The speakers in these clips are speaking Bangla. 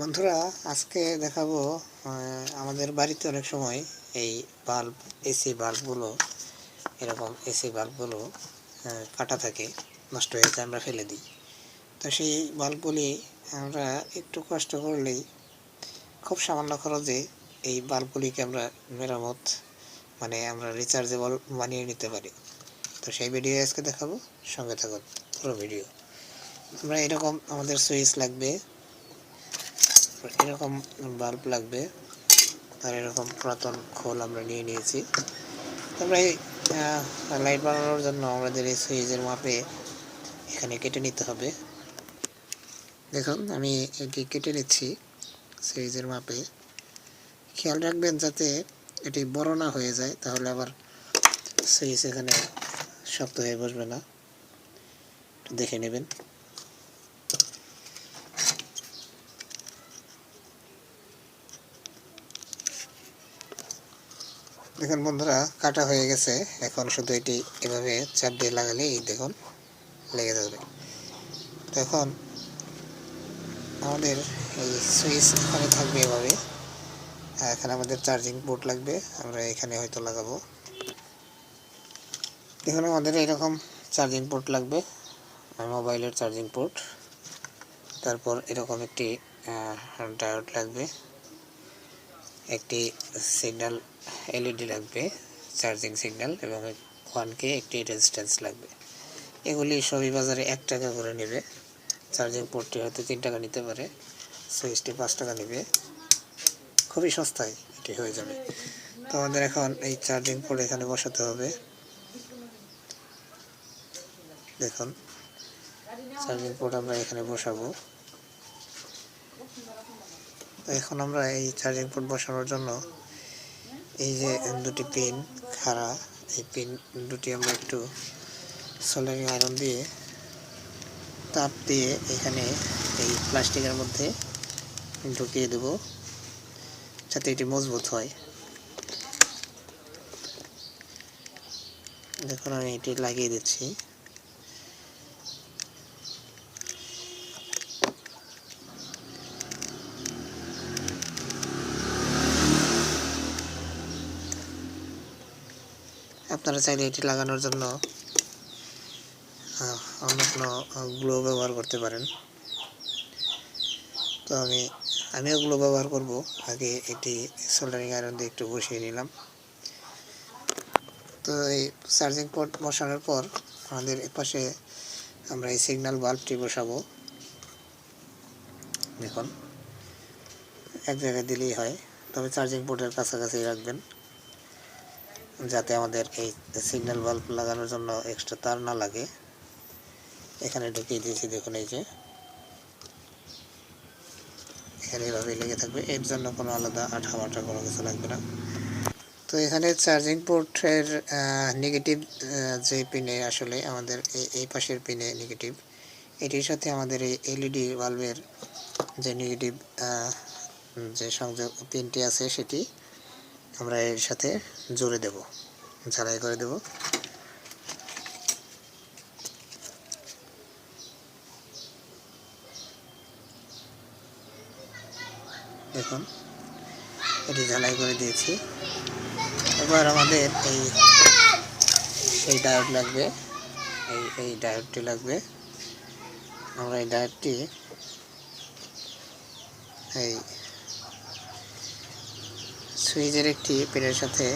বন্ধুরা আজকে দেখাবো আমাদের বাড়িতে অনেক সময় এই বাল্ব এসি বাল্বগুলো কাটা থাকে, নষ্ট হয়ে যায়, আমরা ফেলে দিই। তো সেই বাল্বগুলি আমরা একটু কষ্ট করলেই খুব সামান্য খরচে এই বাল্বগুলিকে আমরা মেরামত আমরা রিচার্জেবল বানিয়ে নিতে পারি। তো সেই ভিডিও আজকে দেখাবো, সঙ্গে থাকুন পুরো ভিডিও। আমরা এরকম আমাদের সুইচ লাগবে, এরকম বাল্ব লাগবে, আর এরকম পুরাতন খোল আমরা নিয়ে নিয়েছি। আমরা এই লাইট বানানোর জন্য আমাদের এই সুইচের মাপে এখানে কেটে নিতে হবে। দেখুন আমি এটি কেটে নিচ্ছি সুইচের মাপে। খেয়াল রাখবেন যাতে এটি বড় না হয়ে যায়, তাহলে আবার সুইচ এখানে শক্ত হয়ে বসবে না। দেখে নেবেন। দেখুন বন্ধুরা, কাটা হয়ে গেছে। এখন শুধু এটি এভাবে চাপ দিয়ে লাগালেই দেখুন লেগে যাবে। তো এখন আমাদের এই সুইচ এখানে থাকবে এভাবে, আর এখানে আমাদের চার্জিং পোর্ট লাগবে, আমরা এখানে হয়তো লাগাবো। দেখুন আমাদের এরকম চার্জিং পোর্ট লাগবে, মোবাইলের চার্জিং পোর্ট। তারপর এরকম একটি ডায়োড লাগবে, একটি সিগন্যাল এলইডি লাগবে, চার্জিং সিগন্যাল, এবং 1K একটি রেজিস্ট্যান্স লাগবে। এগুলি সবই বাজারে 1 টাকা করে নেবে। চার্জিং পোর্টটি হয়তো 3 টাকা নিতে পারে, সুইচটি 5 টাকা নেবে। খুবই সস্তায় এটি হয়ে যাবে। তো আমাদের এখন এই চার্জিং পোর্ট এখানে বসাতে হবে। দেখুন চার্জিং পোর্ট আমরা এখানে বসাবো। তো এখন আমরা এই চার্জিং পোর্ট বসানোর জন্য এই যে দুটি পিন খাড়া, এই পিন দুটি আমরা একটু সোল্ডারিং আয়রন দিয়ে তাপ দিয়ে এখানে এই প্লাস্টিকের মধ্যে ঢুকিয়ে দেব, যাতে এটি মজবুত হয়। দেখুন আমি এটি লাগিয়ে দিচ্ছি। আপনারা চাইলে এটি লাগানোর জন্য অন্য কোনো গ্লো ব্যবহার করতে পারেন। তো আমিও গ্লো ব্যবহার করব। আগে এটি সোল্ডারিং আয়রন দিয়ে একটু বসিয়ে নিলাম। তো এই চার্জিং পোর্ট বসানোর পর আমাদের এপাশে আমরা এই সিগন্যাল বাল্বটি বসাবো। দেখুন এক জায়গায় দিলেই হয়, তবে চার্জিং পোর্টের কাছাকাছি রাখবেন, যাতে আমাদের এই সিগন্যাল বাল্ব লাগানোর জন্য এক্সট্রা তার না লাগে। এখানে ঢুকিয়ে দিয়েছি, দেখুন এই যে এখানে এভাবে লেগে থাকবে, এর জন্য কোনো আলাদা আঠা মাঠা কোনো কিছু লাগবে না। তো এখানে চার্জিং পোর্টের নেগেটিভ যে পিনে, আসলে আমাদের এই পাশের পিনে নেগেটিভ, এটির সাথে আমাদের এই এলইডি বাল্বের যে নেগেটিভ যে সংযোগ পিনটি আছে, সেটি আমরা এর সাথে জুড়ে দেব, ঝালাই করে দেব। দেখুন এটি ঝালাই করে দিয়েছি। এবার আমাদের এই ডায়োড লাগবে, এই ডায়োডটি লাগবে। আমরা এই ডায়োডটি এই সুইচের একটি পিনের সাথে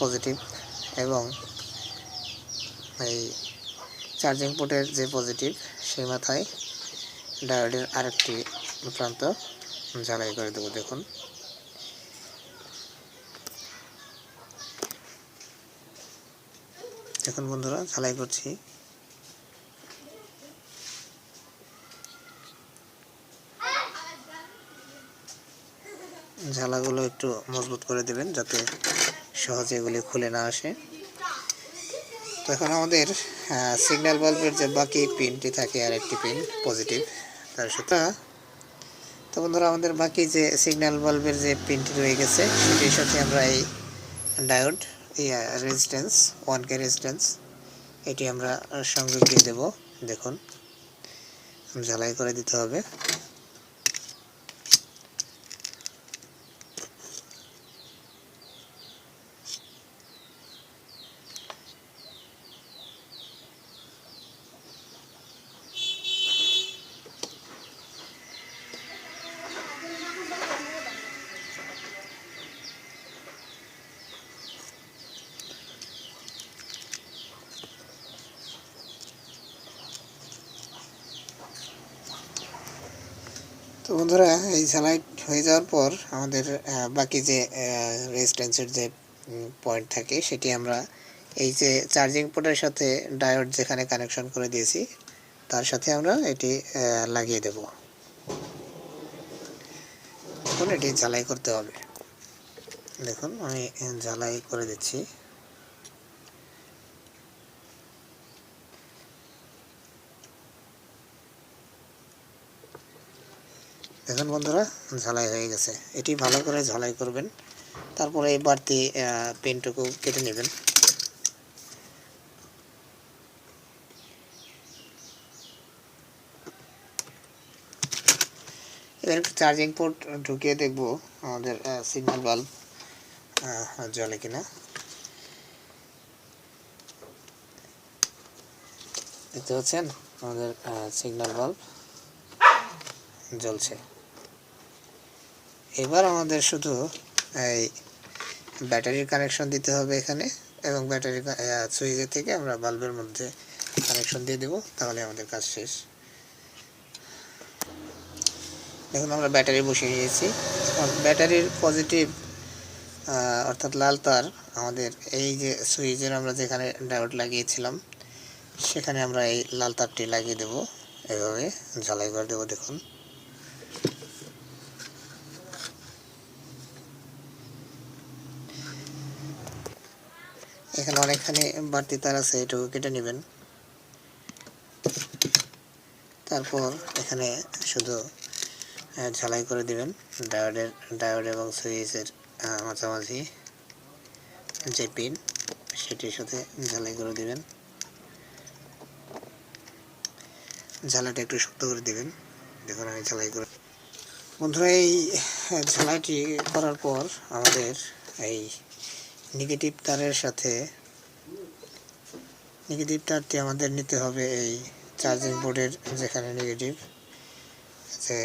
পজিটিভ, এবং এই চার্জিং পোর্টের যে পজিটিভ সেই মাথায় ডায়োডের আরেকটি প্রান্ত ঝালাই করে দেবো। দেখুন দেখুন বন্ধুরা, ঝালাই করছি। ঝালাগুলো একটু মজবুত করে দেবেন, যাতে সহজে এগুলি খুলে না আসে। তো এখন আমাদের সিগন্যাল বাল্বের যে বাকি পিনটি থাকে, আর একটি পিন পজিটিভ তার সাথে। তো বন্ধুরা, আমাদের বাকি যে সিগন্যাল বাল্বের যে পিনটি রয়ে গেছে, সেটির সাথে আমরা এই ডায়োড, এই রেজিস্ট্যান্স 1K রেজিস্ট্যান্স, এটি আমরা সংযোগ দিয়ে দেব। দেখুন ঝালাই করে দিতে হবে। তো বন্ধুরা, এই ঝালাই হয়ে যাওয়ার পর আমাদের বাকি যে রেজিস্ট্যান্সের যে পয়েন্ট থাকে সেটি আমরা এই যে চার্জিং পোর্টের সাথে ডায়োড যেখানে কানেকশন করে দিয়েছি তার সাথে আমরা এটি লাগিয়ে দেব। এখন এটি ঝালাই করতে হবে। দেখুন আমি ঝালাই করে দিচ্ছি। দেখুন বন্ধুরা, ঝালাই হয়ে গেছে। এটি ভালো করে ঝালাই করবেন, তারপরে এই বাড়তি পিনটুকু কেটে নেবেন। এবার একটু চার্জিং পোর্ট ঢুকিয়ে দেখব আমাদের সিগন্যাল বাল্ব জ্বলে কিনা। দেখতে পাচ্ছেন আমাদের সিগন্যাল বাল্ব জ্বলছে। এবার আমাদের শুধু এই ব্যাটারির কানেকশন দিতে হবে এখানে, এবং ব্যাটারি সুইচের থেকে আমরা বাল্বের মধ্যে কানেকশন দিয়ে দেব, তাহলে আমাদের কাজ শেষ। দেখুন আমরা ব্যাটারি বসিয়ে নিয়েছি। ব্যাটারির পজিটিভ অর্থাৎ লাল তার আমাদের এই যে সুইচের আমরা যেখানে ডায়োড লাগিয়েছিলাম সেখানে আমরা এই লাল তারটি লাগিয়ে দেব, এভাবে ঝালাই করে দেব। দেখুন এখানে অনেকখানি বাড়তি তার আছে, এটুকু কেটে নেবেন। তারপর এখানে শুধু ঝালাই করে দিবেন ডায়োড এবং সুইচের মাঝামাঝি যে পিন সেটির সাথে ঝালাই করে দিবেন। ঝালাইটা একটু শক্ত করে দিবেন। দেখুন আমি ঝালাই করে। বন্ধুরা, এই ঝালাইটি করার পর আমাদের এই নেগেটিভ তারের সাথে নেগেটিভ তারটি আমাদের নিতে হবে এই চার্জিং বোর্ডের যেখানে নেগেটিভ যে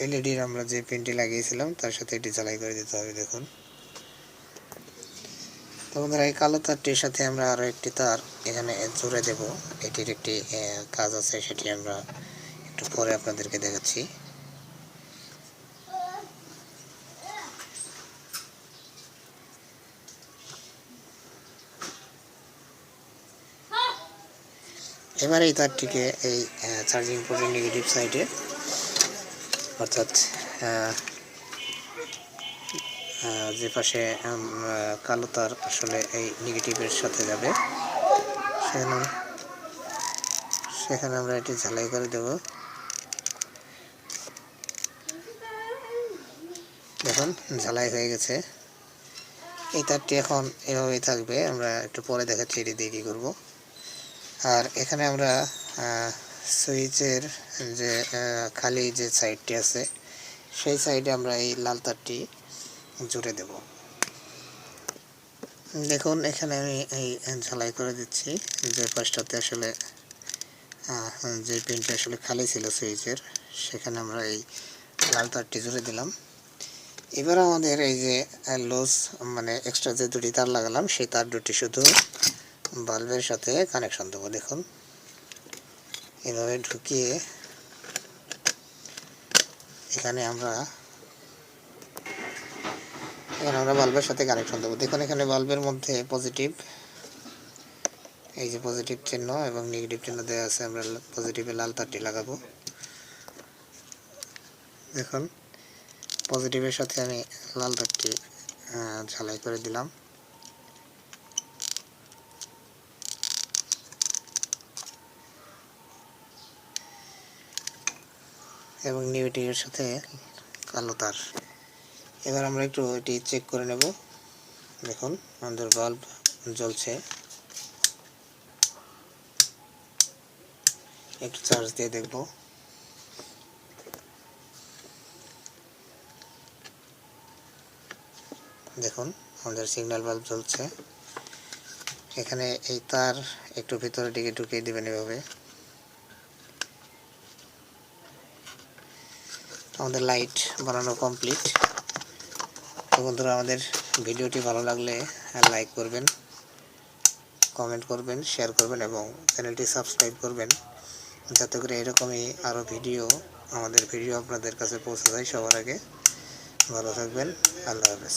এলইডির আমরা যে পিনটি লাগিয়েছিলাম তার সাথে এটি ঝালাই করে দিতে হবে। দেখুন তো বন্ধুরা, এই কালো তারটির সাথে আমরা আরও একটি তার এখানে জুড়ে দেব। এটির একটি কাজ আছে, সেটি আমরা একটু পরে আপনাদেরকে দেখাচ্ছি। এবার এই তারটিকে এই চার্জিং পোর্টের নেগেটিভ সাইডে অর্থাৎ যে পাশে কালো তার আসলে এই নেগেটিভের সাথে যাবে সেখানে আমরা এটি ঝালাই করে দেব। দেখুন ঝালাই হয়ে গেছে। এই তারটি এখন এভাবেই থাকবে, আমরা একটু পরে দেখাচ্ছি এটি দিয়ে কী করবো। আর এখানে আমরা সুইচের যে খালি যে সাইডটি আছে সেই সাইডে আমরা এই লাল তারটি জুড়ে দেব। দেখুন এখানে আমি এই ঝালাই করে দিচ্ছি। যে পাশটাতে আসলে যে পিনটা আসলে খালি ছিল সুইচের সেখানে আমরা এই লাল তারটি জুড়ে দিলাম। এবার আমাদের এই যে লুজ মানে এক্সট্রা যে দুটি তার লাগালাম সেই তার দুটি শুধু বাল্বের সাথে কানেকশন দেবো। দেখুন এভাবে ঢুকিয়ে এখানে আমরা বাল্বের সাথে কানেকশন দেবো। দেখুন এখানে বাল্বের মধ্যে পজিটিভ, এই যে পজিটিভ চিহ্ন এবং নেগেটিভ চিহ্ন দেওয়া আছে। আমরা পজিটিভে লাল তারটি লাগাবো। দেখুন পজিটিভের সাথে আমি লাল তারটি ঝালাই করে দিলাম। এবং নেগেটিভের সাথে কালো তার। এবার আমরা একটু এটি চেক করে নেব। দেখুন আমাদের বাল্ব জ্বলছে। একটু চার্জ দিয়ে দেখব। দেখুন আমাদের সিগন্যাল বাল্ব জ্বলছে। এখানে এই তার একটু ভিতরের দিকে ঢুকিয়ে দেবেন এভাবে। আমাদের লাইট বানানো কমপ্লিট। তো বন্ধুরা, আমাদের ভিডিওটি ভালো লাগলে লাইক করবেন, কমেন্ট করবেন, শেয়ার করবেন এবং চ্যানেলটি সাবস্ক্রাইব করবেন যাতে করে এরকমই আরও আমাদের ভিডিও আপনাদের কাছে পৌঁছে যায় সবার আগে। ভালো থাকবেন, আল্লাহ হাফেজ।